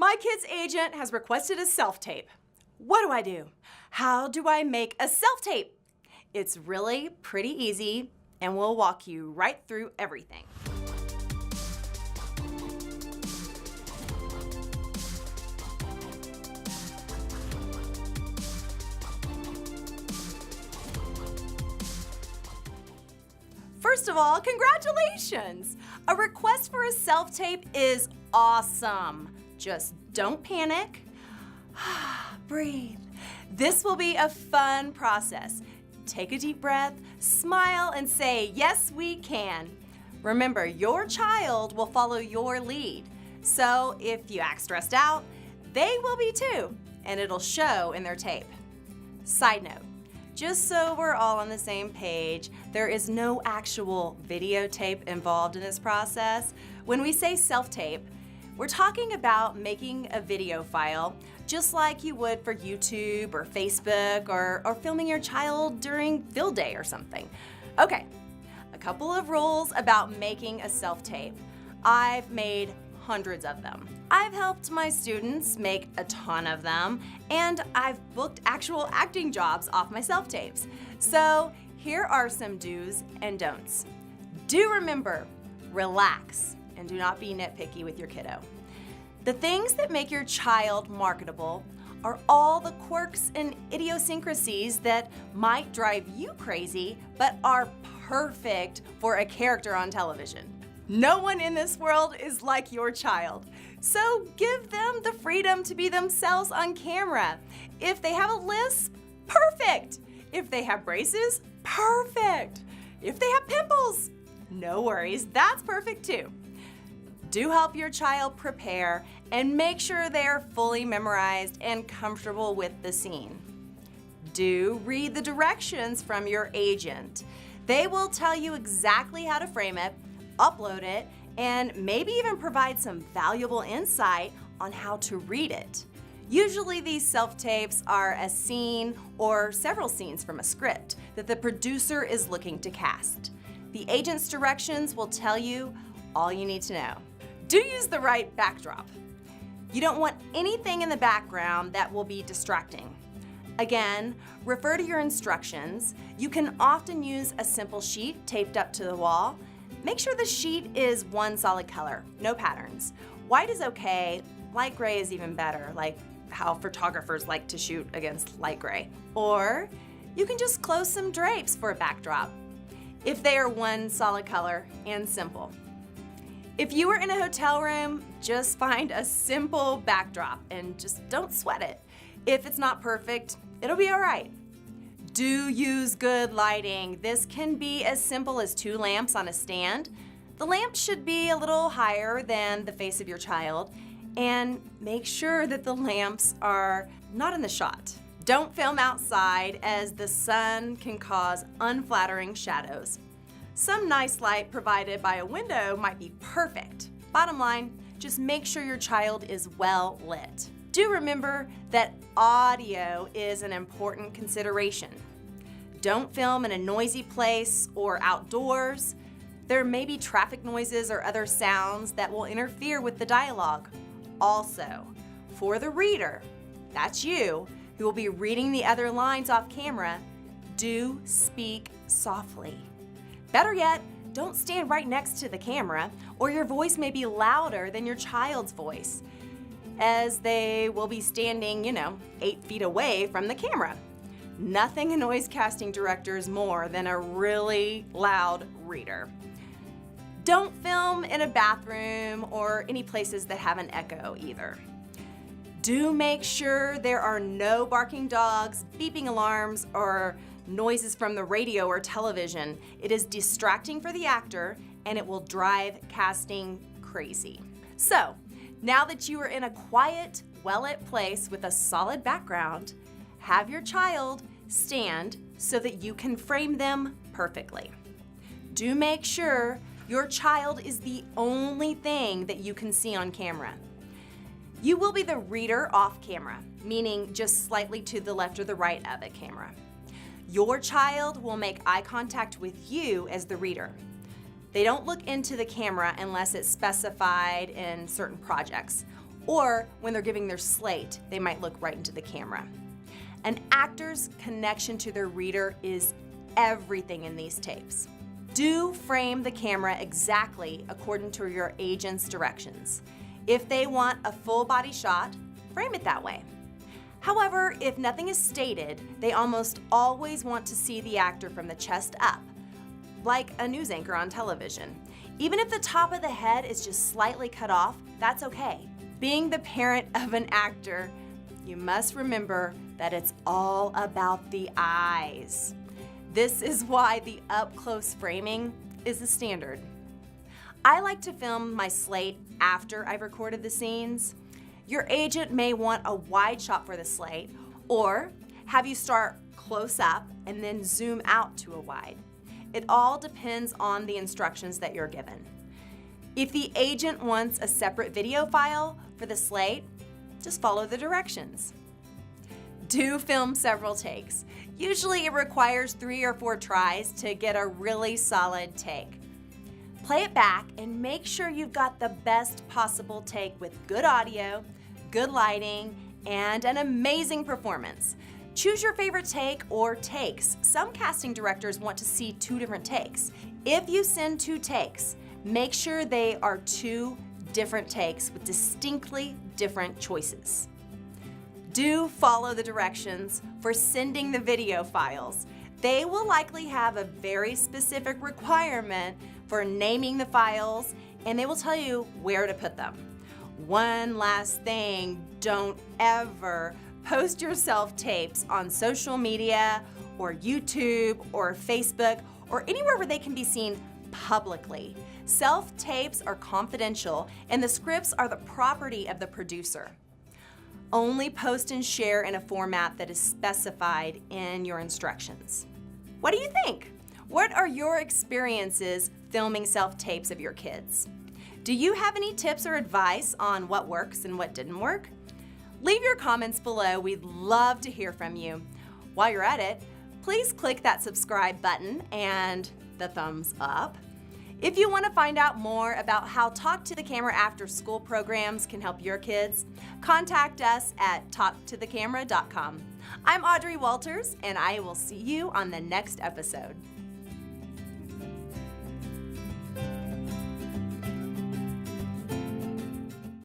My kid's agent has requested a self-tape. What do? How do I make a self-tape? It's really pretty easy, and we'll walk you right through everything. First of all, congratulations! A request for a self-tape is awesome. Just don't panic. Breathe. This will be a fun process. Take a deep breath, smile, and say, yes, we can. Remember, your child will follow your lead. So if you act stressed out, they will be too, and it'll show in their tape. Side note, just so we're all on the same page, there is no actual videotape involved in this process. When we say self-tape, we're talking about making a video file just like you would for YouTube or Facebook or filming your child during field day or something. Okay, a couple of rules about making a self-tape. I've made hundreds of them. I've helped my students make a ton of them, and I've booked actual acting jobs off my self-tapes. So here are some do's and don'ts. Do remember, relax, and do not be nitpicky with your kiddo. The things that make your child marketable are all the quirks and idiosyncrasies that might drive you crazy, but are perfect for a character on television. No one in this world is like your child, so give them the freedom to be themselves on camera. If they have a lisp, perfect. If they have braces, perfect. If they have pimples, no worries, that's perfect too. Do help your child prepare and make sure they're fully memorized and comfortable with the scene. Do read the directions from your agent. They will tell you exactly how to frame it, upload it, and maybe even provide some valuable insight on how to read it. Usually these self-tapes are a scene or several scenes from a script that the producer is looking to cast. The agent's directions will tell you all you need to know. Do use the right backdrop. You don't want anything in the background that will be distracting. Again, refer to your instructions. You can often use a simple sheet taped up to the wall. Make sure the sheet is one solid color, no patterns. White is okay, light gray is even better, like how photographers like to shoot against light gray. Or you can just close some drapes for a backdrop, if they are one solid color and simple. If you are in a hotel room, just find a simple backdrop and just don't sweat it. If it's not perfect, it'll be all right. Do use good lighting. This can be as simple as 2 lamps on a stand. The lamp should be a little higher than the face of your child, and make sure that the lamps are not in the shot. Don't film outside, as the sun can cause unflattering shadows. Some nice light provided by a window might be perfect. Bottom line, just make sure your child is well lit. Do remember that audio is an important consideration. Don't film in a noisy place or outdoors. There may be traffic noises or other sounds that will interfere with the dialogue. Also, for the reader, that's you, who will be reading the other lines off camera, do speak softly. Better yet, don't stand right next to the camera, or your voice may be louder than your child's voice, as they will be standing, 8 feet away from the camera. Nothing annoys casting directors more than a really loud reader. Don't film in a bathroom or any places that have an echo either. Do make sure there are no barking dogs, beeping alarms, or noises from the radio or television. It is distracting for the actor, and it will drive casting crazy. So, now that you are in a quiet, well-lit place with a solid background, have your child stand so that you can frame them perfectly. Do make sure your child is the only thing that you can see on camera. You will be the reader off camera, meaning just slightly to the left or the right of the camera. Your child will make eye contact with you as the reader. They don't look into the camera unless it's specified in certain projects, Or when they're giving their slate, they might look right into the camera. An actor's connection to their reader is everything in these tapes. Do frame the camera exactly according to your agent's directions. If they want a full body shot, frame it that way. However, if nothing is stated, they almost always want to see the actor from the chest up, like a news anchor on television. Even if the top of the head is just slightly cut off, that's okay. Being the parent of an actor, you must remember that it's all about the eyes. This is why the up-close framing is the standard. I like to film my slate after I've recorded the scenes. Your agent may want a wide shot for the slate, or have you start close up and then zoom out to a wide. It all depends on the instructions that you're given. If the agent wants a separate video file for the slate, just follow the directions. Do film several takes. Usually it requires 3 or 4 tries to get a really solid take. Play it back and make sure you've got the best possible take with good audio, good lighting, and an amazing performance. Choose your favorite take or takes. Some casting directors want to see 2 different takes. If you send 2 takes, make sure they are 2 different takes with distinctly different choices. Do follow the directions for sending the video files. They will likely have a very specific requirement for naming the files, and they will tell you where to put them. One last thing, don't ever post your self-tapes on social media or YouTube or Facebook or anywhere where they can be seen publicly. Self-tapes are confidential and the scripts are the property of the producer. Only post and share in a format that is specified in your instructions. What do you think? What are your experiences filming self-tapes of your kids? Do you have any tips or advice on what works and what didn't work? Leave your comments below. We'd love to hear from you. While you're at it, please click that subscribe button and the thumbs up. If you want to find out more about how Talk to the Camera after school programs can help your kids, contact us at talktothecamera.com. I'm Audrey Walters, and I will see you on the next episode.